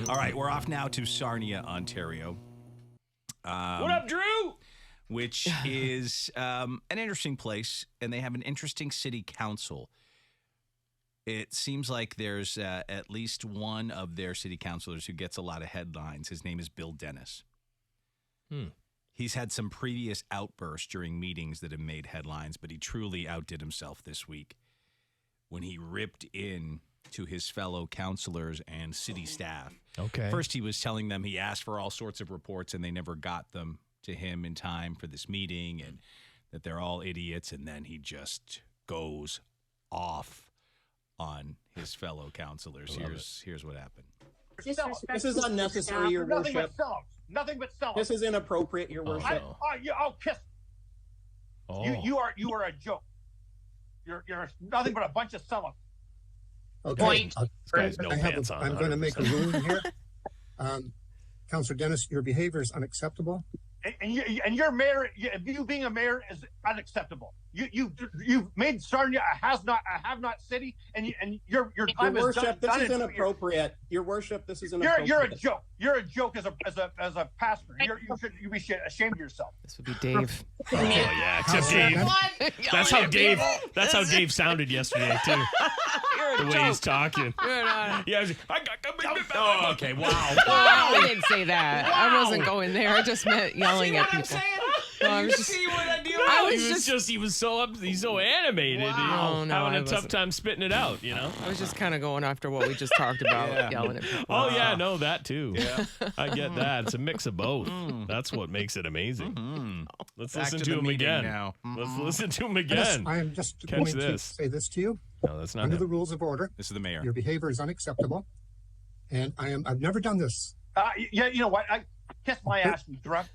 All right, we're off now to Sarnia, Ontario. What up, Drew? Which is an interesting place, and they have an interesting city council. It seems like there's at least one of their city councilors who gets a lot of headlines. His name is Bill Dennis. He's had some previous outbursts during meetings that have made headlines, but he truly outdid himself this week when he ripped in to his fellow councilors and city staff. Okay. First, he was telling them he asked for all sorts of reports, and they never got them to him in time for this meeting, and that they're all idiots, and then he just goes off on his fellow councilors. Here's what happened. This is unnecessary, Your Worship. Nothing but sellouts. This is inappropriate, Your Worship. I'll kiss. Oh. You are a joke. You're nothing but a bunch of sellouts. Okay. This guy's no pants on. I'm going to make a 100%. ruling here. Councillor Dennis, your behavior is unacceptable. And your mayor, you being a mayor is unacceptable. You've made Sarnia a have not city, and your time Your is Worship, done. this is inappropriate. Your Worship, this is inappropriate. You're a joke. You're a joke as a pastor. You be ashamed of yourself. This would be Dave. Oh yeah, except Dave. That's how Dave sounded yesterday too. The way he's talking. Yeah. Oh, okay. Wow. I didn't say that. I wasn't going there. I just meant yelling at people. He's so animated. Wow. Having a tough time spitting it out, you know? I was just kind of going after what we just talked about, yelling at people. Oh, yeah, no, that too. Yeah. I get that. It's a mix of both. That's what makes it amazing. Let's listen to him again. Now. Let's listen to him Dennis, again. I am just Catch going to this. say this to you. No, that's not Under him. the rules of order, This is the mayor. your behavior is unacceptable. And I've never done this. Yeah, you know what? I kiss my ass, you drunk.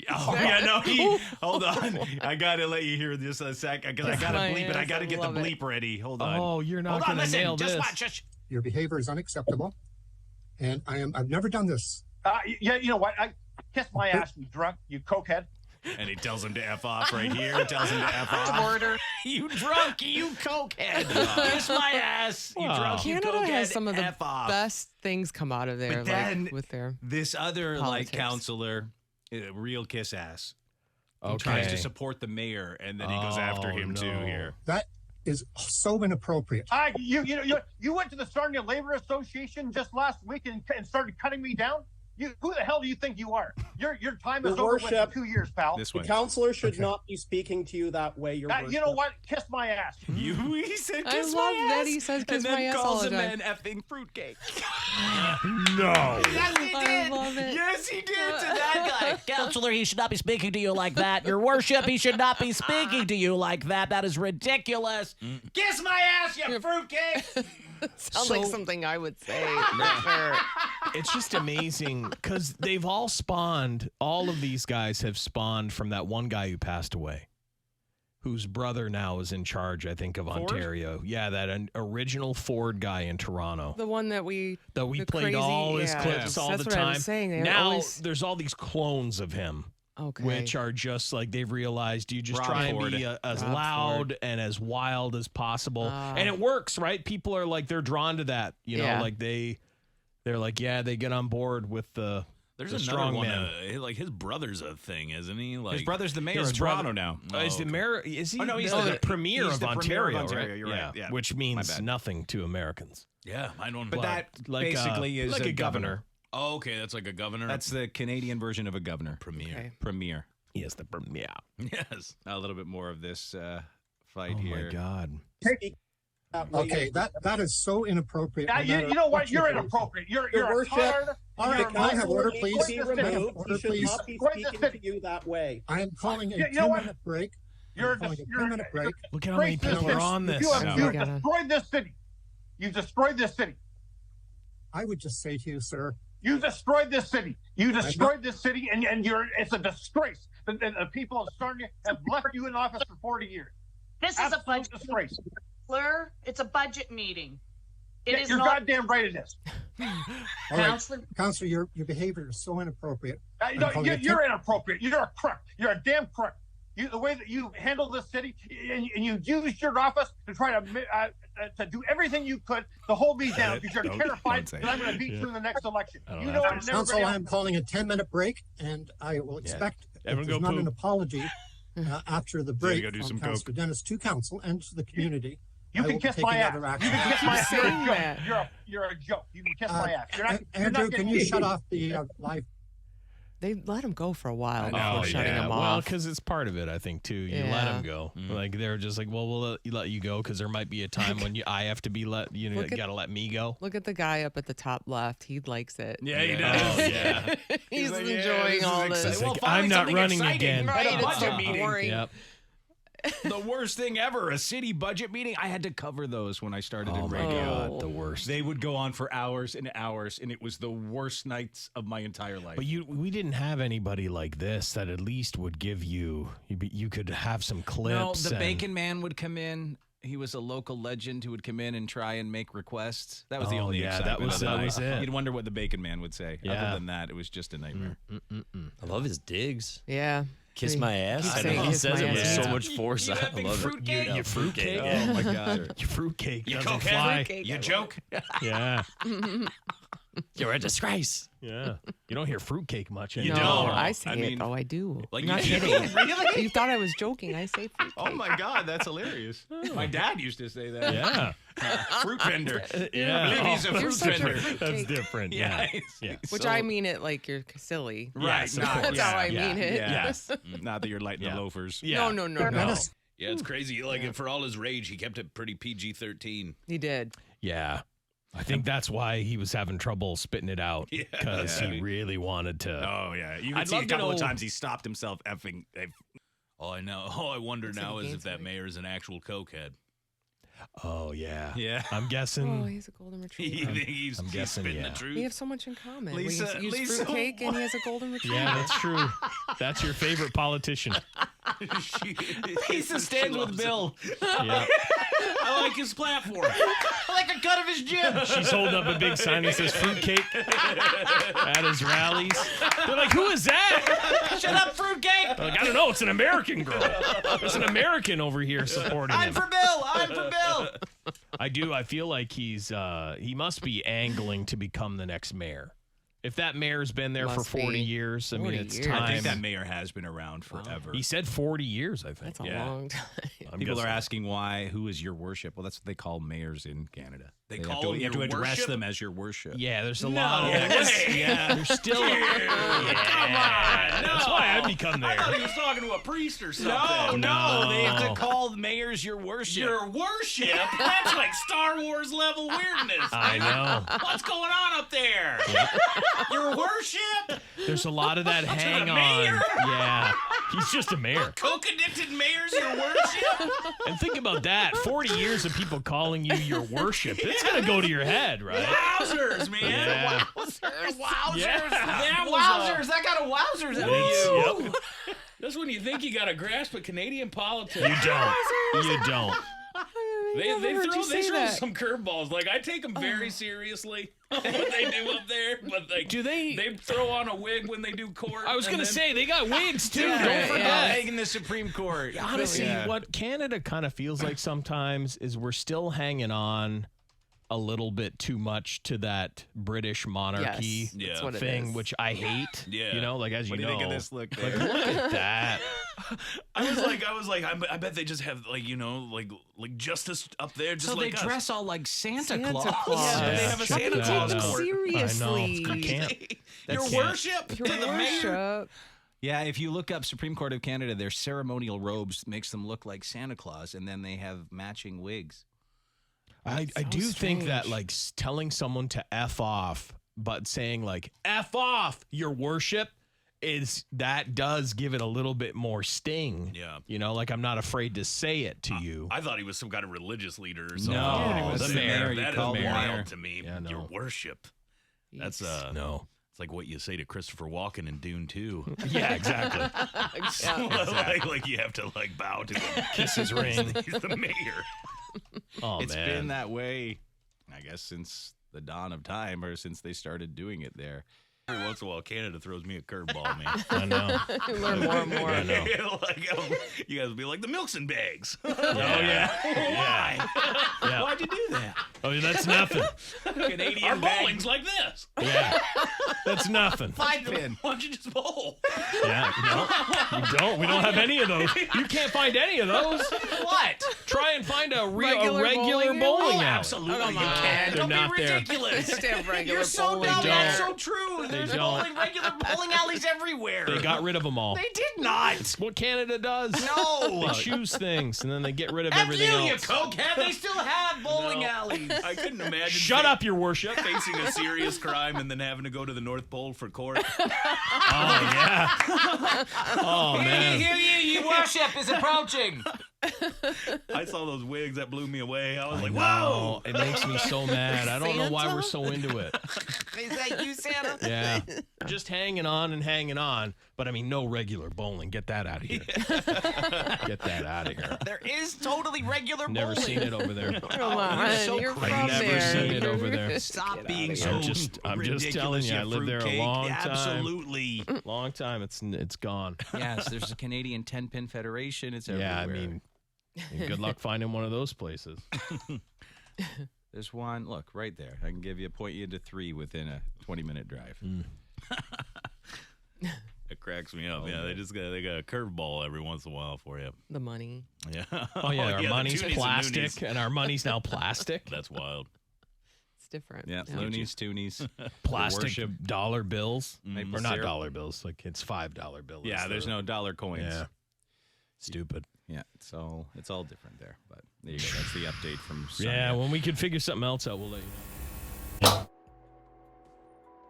Oh, yeah, no, hold on. I got to let you hear this a sec, because I got to bleep it. I got to get the bleep ready. Hold on. Oh, you're not going to nail this. Just watch. Your behavior is unacceptable. And I've never done this. Yeah, you know what? I kiss my ass, you drunk, you cokehead. And he tells him to F off right here. Tells him to F off. Order. You drunk, you cokehead. Kiss my ass. You drunk, you Canada cokehead. has some of the F off. best things come out of there, But then like with their this other politics. councilor, real kiss ass. He Okay. tries to support the mayor, and then he goes after him too no. here. That is so inappropriate. You went to the Sarnia Labor Association just last week and started cutting me down. Who the hell do you think you are? Your time is Your over with Worship, in 2 years, pal. This The way. counselor should not be speaking to you that way, Your Worship. You know what? Kiss my ass. He said I kiss love my ass. that he says kiss and then my ass calls all the him time. an effing fruitcake. No. Yes, he I did. love it. Yes, he did to that guy. Counselor, he should not be speaking to you like that. Your Worship, he should not be speaking to you like that. That is ridiculous. Kiss my ass, you fruitcake. sounds like something I would say. For sure. It's just amazing because they've all spawned, all of these guys have spawned from that one guy who passed away, whose brother now is in charge, I think, of Ontario. Yeah, that original Ford guy in Toronto. The one that we played crazy, all his clips all That's the what time. I was saying. They Now always, there's all these clones of him. okay. Which are just like they've realized you just Rob try Ford. and be as Rob loud Ford. and as wild as possible. And it works, right? People are like, they're drawn to that. You know, Yeah. like they're like, yeah, they get on board with the There's the another strong one. man. Like his brother's a thing, isn't he? Like His brother's the mayor His of brother- Toronto now. Is the okay. mayor? Is he? Oh, no, he's the the- premier he's of the premier Ontario, of Ontario, right? you're right, yeah. Which My means bad. nothing to Americans. Yeah, I don't. But that Like basically is like a governor. Oh, okay, that's like a governor. That's the Canadian version of a governor. premier. Okay. Premier. He is the premier. Yes. A little bit more of this fight Oh here. my God. Okay, that is so inappropriate. Now, no matter you know what? You're you do. inappropriate. You're Your a Worship, tard. All right, You're can I have order, Counselor please? needs to be Can I have removed. order, He should please? not be Destroy this speaking city. to you that way. I am calling a You know what? 10-minute break. You're I'm calling just- a you're- 10-minute break. Look at how many Break this people are city. on this. You have Yeah. destroyed this city. You destroyed this city. I would just say to you, sir, You destroyed this city. You destroyed this city, and it's a disgrace. The people of Sarnia have left you in office for 40 years. This is a Absolute budget disgrace. Fleur, it's a budget meeting. It Yeah, is you're not goddamn right it is. all right, Counselor. Counselor, your behavior is so inappropriate. No, I'm calling a you're inappropriate. You're a crook. You're a damn crook. the way that you handle this city, and you used your office to try to do everything you could to hold me down because you're terrified that I'm going to beat you in the next election. You know what? Council, I'm calling a 10-minute break, and I will expect if there's not an apology after the break from Councillor Dennis to Council and to the community. You can kiss my ass. You can kiss my ass. You're a joke. You can kiss my ass. Andrew, can you shut off the live? They let him go for a while before shutting him off. Well, because it's part of it, I think, too. You let him go. Like, they're just like, well, we'll let you go because there might be a time when I have to be got to let me go. Look at the guy up at the top left. He likes it. Yeah, he does. Yeah. He's like, enjoying all this. Well, I'm not running again. Right, it's so boring. Yep. The worst thing ever, a city budget meeting. I had to cover those when I started in radio. God, the worst. They would go on for hours and hours, and it was the worst nights of my entire life. But we didn't have anybody like this that at least would give you could have some clips. No, the Bacon Man would come in. He was a local legend who would come in and try and make requests. That was the only excitement. That was it. You'd wonder what the Bacon Man would say. Yeah. Other than that, it was just a nightmare. I love his digs. Yeah. Kiss my ass. Keep I saying know he kiss says my it with ass. so much force. I love it. Your fruitcake. Oh, my God. Your fruitcake You doesn't cokehead? fly. Fruitcake, You I joke? Yeah. You're a disgrace. Yeah. You don't hear fruitcake much You anymore. No, don't. I say I it mean, though. I do. like, I'm not you kidding. do? Really? You thought I was joking. I say fruitcake. Oh, my God. That's hilarious. My dad used to say that. Yeah. Fruit vendor. Yeah. I believe he's a You're fruit such a vendor. fruit That's cake. different. Yeah. Yeah. Which So- I mean it like you're silly. Right. Yes, of not- course. That's how I yeah, mean it. yeah. Yes. Not that you're lighting Yeah. the loafers. Yeah. No. Dennis, Yeah, it's crazy. Like, for all his rage, he kept it pretty PG-13. He did. Yeah. I think that's why he was having trouble spitting it out Yeah. because Yeah. he really wanted to. Oh, yeah. You can I'd see a love to couple of know- times he stopped himself effing. All I know, all I wonder Looks now like he is gained if that some weight. mayor is an actual cokehead. Oh, yeah. Yeah. I'm Oh, guessing. he's a golden You retriever. think he's guessing, spitting yeah. the truth? We have so much in common. Lisa- we use Lisa, fruitcake and he has a golden retriever. Yeah, that's true. That's your favorite politician. Lisa stands with Bill. Yeah. I like his platform. I like a cut of his gym. She's holding up a big sign that says fruitcake at his rallies. They're like, who is that? Shut up, fruitcake. They're like, I don't know. It's an American girl. There's an American over here supporting I'm him. for Bill. I'm for Bill. I feel like he must be angling to become the next mayor. If that mayor's been there Must for 40 be. years, I mean, 40 it's years. time. I think that mayor has been around forever. He said 40 years, I think. That's a Yeah. long time. I'm People are guessing. asking who is your worship? Well, that's what they call mayors in Canada. They have call to, them you have to your address worship? them as your worship. Yeah, there's a No lot of that. way. Yeah, there's still. Come on. That's No. why I become I thought there. he was talking to a priest or something. No, No. they have to call mayors your worship. Your worship? That's like Star Wars level weirdness. I know. What's going on up there? Your worship? There's a lot of that hang the on. mayor? Yeah, he's just a mayor. Coke addicted mayor's your worship? And think about that: 40 years of people calling you your worship. It's gonna go to your head, right? Wowzers, man. Yeah. Wowzers. Yeah. That was Wowzers. That got a wowzers out of you. Yep. That's when you think you got a grasp of Canadian politics. You don't. You don't. They heard throw you say that. some curveballs. Like, I take them very seriously what they do up there, but like, Do they? they throw on a wig when they do court. I was and gonna then- say they got wigs too. Yeah, Don't forget. yeah. In the Supreme Court. Honestly, Yeah. what Canada kind of feels like sometimes is we're still hanging on a little bit too much to that British monarchy Yes, that's Yeah. what it thing, is. which I hate. Yeah. You know, like as you What do you know. think of this look Like, there? look at that. I was like, I bet they just have like, you know, like justice up there, just So they like us. dress all like Santa Santa Claus. Claus. Yeah, but they Yeah, have a check Santa that Claus out. court. Seriously. I know. You can't. Your Can't. worship Your to the mayor. worship. Yeah, if you look up Supreme Court of Canada, their ceremonial robes makes them look like Santa Claus, and then they have matching wigs. I So do think that strange. like telling someone to F off, but saying like F off your worship that does give it a little bit more sting. Yeah. You know, like I'm not afraid to say it to you. I thought he was some kind of religious leader or something. No, Yeah, the the mayor. mayor, you That call is the wild mayor. to me. Yeah, no. Your worship. That's No. It's like what you say to Christopher Walken in Dune 2. Yeah, exactly. like you have to like bow to him. Kiss his ring. He's the mayor. Oh It's man. been that way, I guess, since the dawn of time, or since they started doing it there. Every once in a while, Canada throws me a curveball, man. I know. You learn more and more. I know. You guys will be like the milks and bags. Yeah. Why? Yeah. Why'd you do that? Oh, that's nothing. Canadian Our bowling's like this. Yeah. That's nothing. 5-pin. Why don't you just bowl? Yeah. No, you don't. We don't have any of those. You can't find any of those. What? Try and find a Regular regular bowling bowling Oh, alley. absolutely. Oh, come you on. can. They're Don't not be there. ridiculous. Just have regular You're so bowling. dumb. They That's so don't. true. There's don't. regular bowling alleys everywhere. They got rid of them all. They did not. It's what Canada does. No. They choose things and then they get rid of F everything you, else. you cokehead. They still have bowling alleys. I couldn't imagine. Shut up, your worship. Facing a serious crime and then having to go to the North Pole for court. Oh, yeah. Oh, man. Hear you, your worship is approaching. I saw those wigs that blew me away. I was like, Wow. whoa. It makes me so mad. I don't know why Santa? we're so into it. Is that you, Santa? Yeah. Just hanging on and hanging on. But I mean, no regular bowling. Get that out of here. Get that out of here. There is totally regular Never bowling. seen it over there. Come on, so you're crazy. from I've never there. seen it over there. Stop being so I'm just telling you, I lived there a fruitcake. long time. Absolutely. Long time. It's gone. Yes, there's a Canadian 10-pin federation. It's everywhere. Yeah, I mean, good luck finding one of those places. There's one. Look, right there. I can point you into 3 within a 20-minute drive. It cracks me up. Yeah, they got a curveball every once in a while for you. The money. Yeah. Oh, yeah, our the money's toonies and plastic, noonies. and our money's now plastic. That's wild. It's different. Yeah, loonies, toonies. Plastic worship. dollar bills. Maple Or not syrup. dollar bills, like it's $5 bills. Yeah, there's no dollar coins. Yeah. Stupid. Yeah, it's all different there. But there you go. That's the update from Sarnia. Yeah, when we can figure something else out, we'll let you know.